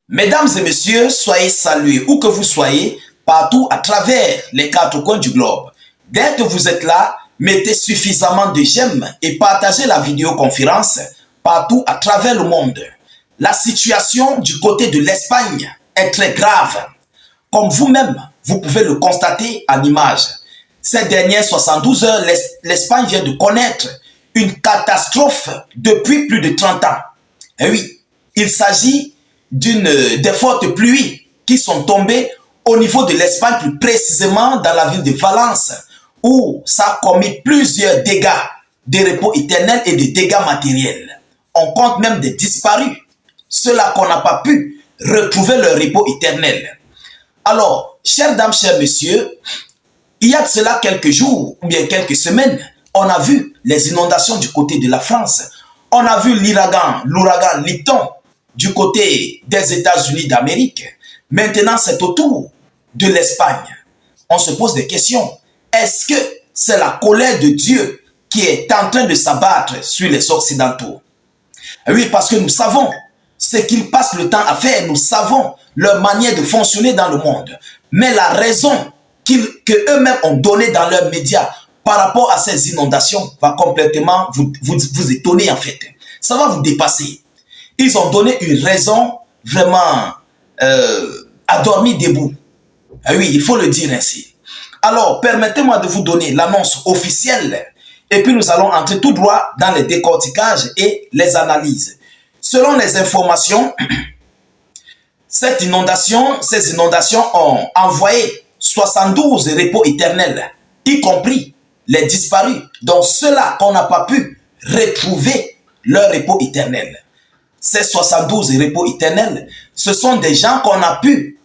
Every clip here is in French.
Mesdames et messieurs, soyez salués où que vous soyez, partout à travers les quatre coins du globe. Dès que vous êtes là, mettez suffisamment de j'aime et partagez la vidéoconférence partout à travers le monde. La situation du côté de l'Espagne est très grave. Comme vous-même, vous pouvez le constater en image. Ces dernières 72 heures, l'Espagne vient de connaître une catastrophe depuis plus de 30 ans. Et oui, il s'agit des fortes pluies qui sont tombées au niveau de l'Espagne, plus précisément dans la ville de Valence, où ça a commis plusieurs dégâts de repos éternel et de dégâts matériels. On compte même des disparus, ceux-là qu'on n'a pas pu retrouver leur repos éternel. Alors, chères dames, chers messieurs, il y a de cela quelques jours ou bien quelques semaines, on a vu les inondations du côté de la France. On a vu l'ouragan Lipton du côté des États-Unis d'Amérique. Maintenant, c'est au tour de l'Espagne. On se pose des questions. Est-ce que c'est la colère de Dieu qui est en train de s'abattre sur les Occidentaux? Oui, parce que nous savons ce qu'ils passent le temps à faire. Nous savons leur manière de fonctionner dans le monde. Mais la raison qu'eux-mêmes ont donnée dans leurs médias par rapport à ces inondations va complètement vous étonner en fait. Ça va vous dépasser. Ils ont donné une raison vraiment à dormir debout. Ah oui, il faut le dire ainsi. Alors, permettez-moi de vous donner l'annonce officielle et puis nous allons entrer tout droit dans les décorticages et les analyses. Selon les informations, ces inondations ont envoyé 72 repos éternels, y compris les disparus, donc ceux-là qu'on n'a pas pu retrouver leur repos éternel. Ces 72 repos éternels, ce sont des gens qu'on a pu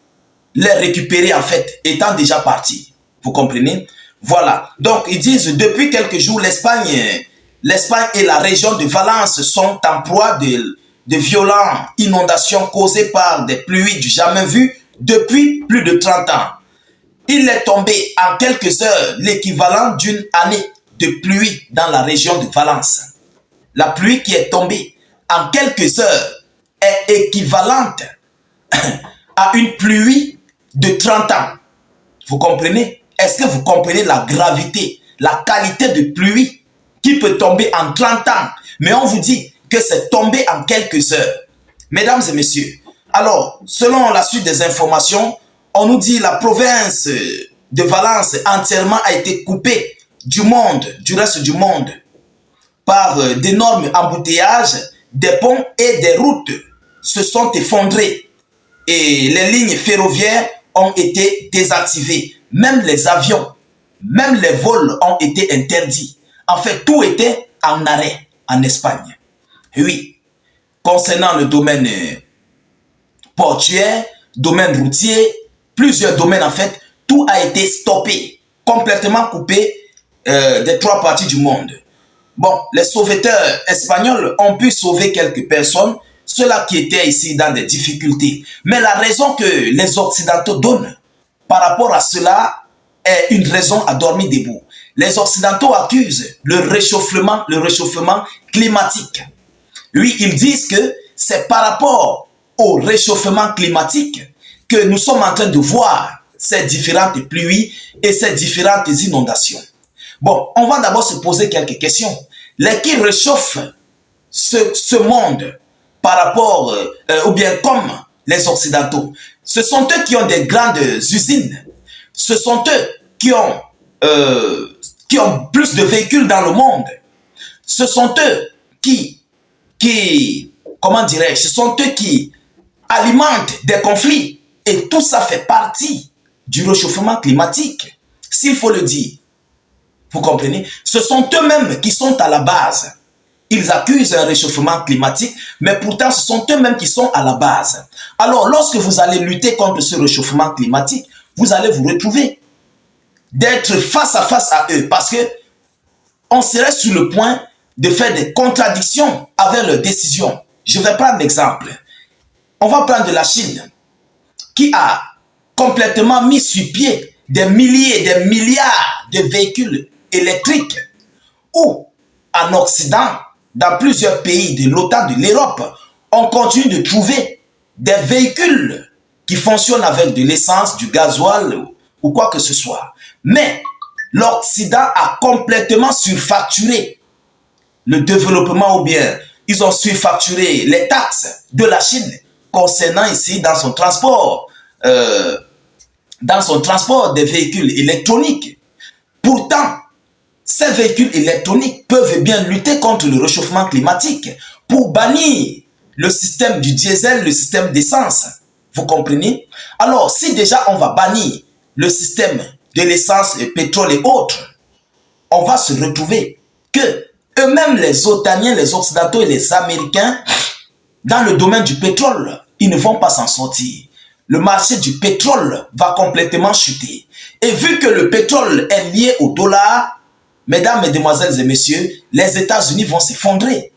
les récupérer en fait, étant déjà partis. Vous comprenez? Voilà. Donc, ils disent, depuis quelques jours, l'Espagne et la région de Valence sont en proie de violentes inondations causées par des pluies du jamais vu depuis plus de 30 ans. Il est tombé en quelques heures l'équivalent d'une année de pluie dans la région de Valence. La pluie qui est tombée en quelques heures est équivalente à une pluie de 30 ans. Vous comprenez? Est-ce que vous comprenez la gravité, la qualité de pluie qui peut tomber en 30 ans? Mais on vous dit que c'est tombé en quelques heures. Mesdames et messieurs, alors, selon la suite des informations, on nous dit que la province de Valence entièrement a été coupée du monde, du reste du monde, par d'énormes embouteillages, des ponts et des routes se sont effondrés et les lignes ferroviaires ont été désactivées. Même les avions, même les vols ont été interdits. En fait, tout était en arrêt en Espagne. Et oui, concernant le domaine portuaire, domaine routier, plusieurs domaines en fait, tout a été stoppé, complètement coupé des trois parties du monde. Bon, les sauveteurs espagnols ont pu sauver quelques personnes, ceux-là qui étaient ici dans des difficultés. Mais la raison que les Occidentaux donnent par rapport à cela est une raison à dormir debout. Les Occidentaux accusent le réchauffement climatique. Oui, ils disent que c'est par rapport au réchauffement climatique que nous sommes en train de voir ces différentes pluies et ces différentes inondations. Bon, on va d'abord se poser quelques questions. Les qui réchauffent ce monde par rapport, ou bien comme les Occidentaux, ce sont eux qui ont des grandes usines. Ce sont eux qui ont plus de véhicules dans le monde. Ce sont eux comment dirais-je, ce sont eux qui alimentent des conflits. Et tout ça fait partie du réchauffement climatique, s'il faut le dire. Vous comprenez? Ce sont eux-mêmes qui sont à la base. Ils accusent un réchauffement climatique, mais pourtant ce sont eux-mêmes qui sont à la base. Alors, lorsque vous allez lutter contre ce réchauffement climatique, vous allez vous retrouver d'être face à eux, parce que on serait sur le point de faire des contradictions avec leurs décisions. Je vais prendre l'exemple. On va prendre la Chine, qui a complètement mis sur pied des milliers et des milliards de véhicules électriques, ou en Occident, dans plusieurs pays de l'OTAN, de l'Europe, on continue de trouver des véhicules qui fonctionnent avec de l'essence, du gasoil ou quoi que ce soit. Mais l'Occident a complètement surfacturé le développement ou bien ils ont surfacturé les taxes de la Chine concernant ici dans son transport des véhicules électroniques. Pourtant, ces véhicules électroniques peuvent bien lutter contre le réchauffement climatique pour bannir le système du diesel, le système d'essence. Vous comprenez? Alors, si déjà on va bannir le système de l'essence, le pétrole et autres, on va se retrouver que eux-mêmes, les Otaniens, les Occidentaux et les Américains, dans le domaine du pétrole, ils ne vont pas s'en sortir. Le marché du pétrole va complètement chuter. Et vu que le pétrole est lié au dollar, mesdames, mesdemoiselles et messieurs, les États-Unis vont s'effondrer.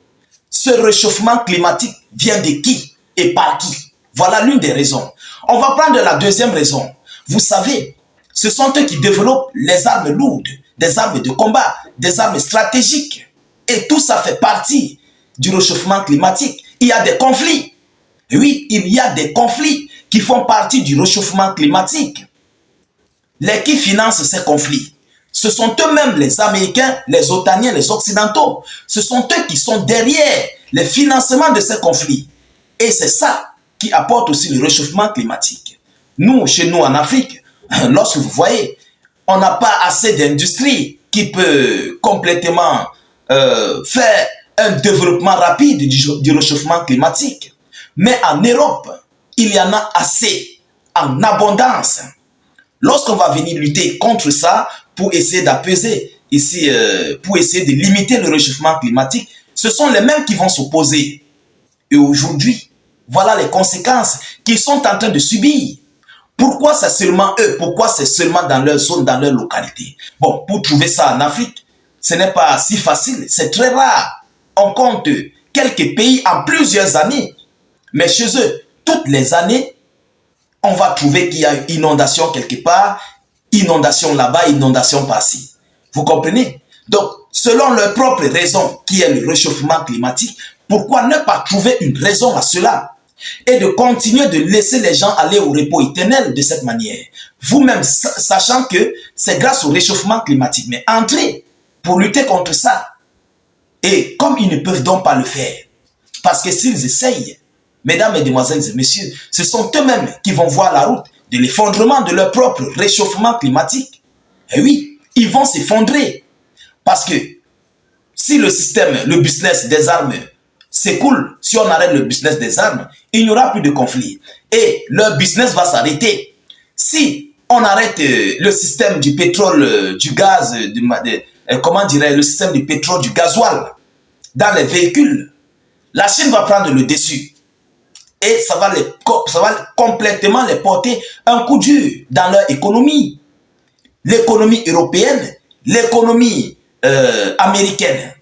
Ce réchauffement climatique vient de qui et par qui? Voilà l'une des raisons. On va prendre la deuxième raison. Vous savez, ce sont eux qui développent les armes lourdes, des armes de combat, des armes stratégiques. Et tout ça fait partie du réchauffement climatique. Il y a des conflits. Oui, il y a des conflits qui font partie du réchauffement climatique. Les qui financent ces conflits, ce sont eux-mêmes les Américains, les Otaniens, les Occidentaux. Ce sont eux qui sont derrière les financements de ces conflits. Et c'est ça qui apporte aussi le réchauffement climatique. Nous, chez nous en Afrique, lorsque vous voyez, on n'a pas assez d'industrie qui peut complètement faire un développement rapide du réchauffement climatique. Mais en Europe, il y en a assez, en abondance. Lorsqu'on va venir lutter contre ça pour essayer d'apaiser ici, pour essayer de limiter le réchauffement climatique, ce sont les mêmes qui vont s'opposer. Et aujourd'hui, voilà les conséquences qu'ils sont en train de subir. Pourquoi c'est seulement eux? Pourquoi c'est seulement dans leur zone, dans leur localité? Bon, pour trouver ça en Afrique, ce n'est pas si facile, c'est très rare. On compte quelques pays en plusieurs années. Mais chez eux, toutes les années, on va trouver qu'il y a une inondation quelque part, inondation là-bas, inondation par-ci. Vous comprenez? Donc, selon leur propre raison, qui est le réchauffement climatique, pourquoi ne pas trouver une raison à cela? Et de continuer de laisser les gens aller au repos éternel de cette manière. Vous-même, sachant que c'est grâce au réchauffement climatique. Mais entrez pour lutter contre ça. Et comme ils ne peuvent donc pas le faire, parce que s'ils essayent, mesdames, mesdemoiselles et messieurs, ce sont eux-mêmes qui vont voir la route de l'effondrement de leur propre réchauffement climatique. Et oui, ils vont s'effondrer. Parce que si le système, le business des armes s'écoule, si on arrête le business des armes, il n'y aura plus de conflit. Et leur business va s'arrêter. Si on arrête le système du pétrole, du gaz, comment dirais le système du pétrole, du gasoil dans les véhicules, la Chine va prendre le dessus. Et ça va complètement les porter un coup dur dans leur économie. L'économie européenne, l'économie américaine.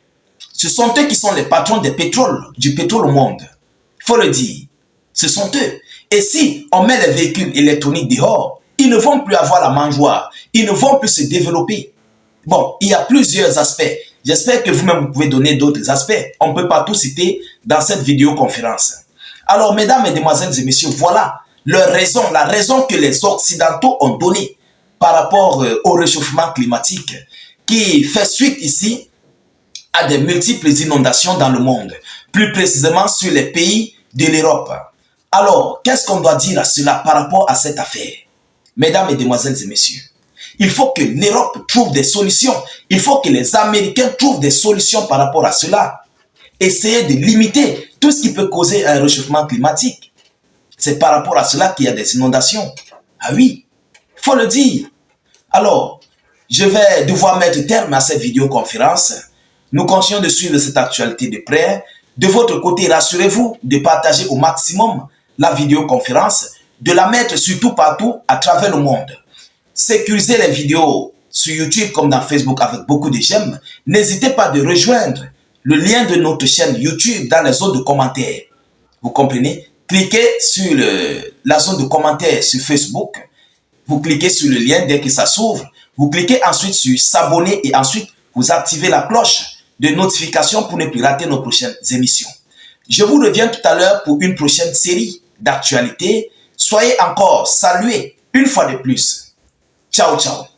Ce sont eux qui sont les patrons du pétrole au monde. Il faut le dire. Ce sont eux. Et si on met les véhicules électroniques dehors, ils ne vont plus avoir la mangeoire. Ils ne vont plus se développer. Bon, il y a plusieurs aspects. J'espère que vous-même, vous pouvez donner d'autres aspects. On ne peut pas tout citer dans cette vidéoconférence. Alors, mesdames, mesdemoiselles et messieurs, voilà leur raison, la raison que les Occidentaux ont donnée par rapport au réchauffement climatique qui fait suite ici à des multiples inondations dans le monde, plus précisément sur les pays de l'Europe. Alors, qu'est-ce qu'on doit dire à cela par rapport à cette affaire? Mesdames, mesdemoiselles et messieurs, il faut que l'Europe trouve des solutions. Il faut que les Américains trouvent des solutions par rapport à cela. Essayer de limiter tout ce qui peut causer un réchauffement climatique. C'est par rapport à cela qu'il y a des inondations. Ah oui, il faut le dire. Alors, je vais devoir mettre terme à cette vidéoconférence. Nous continuons de suivre cette actualité de près. De votre côté, rassurez-vous de partager au maximum la vidéoconférence, de la mettre surtout partout à travers le monde. Sécurisez les vidéos sur YouTube comme dans Facebook avec beaucoup de j'aime. N'hésitez pas de rejoindre le lien de notre chaîne YouTube dans la zone de commentaires. Vous comprenez? Cliquez sur la zone de commentaires sur Facebook. Vous cliquez sur le lien dès que ça s'ouvre. Vous cliquez ensuite sur s'abonner et ensuite vous activez la cloche de notification pour ne plus rater nos prochaines émissions. Je vous reviens tout à l'heure pour une prochaine série d'actualité. Soyez encore salués une fois de plus. Ciao, ciao.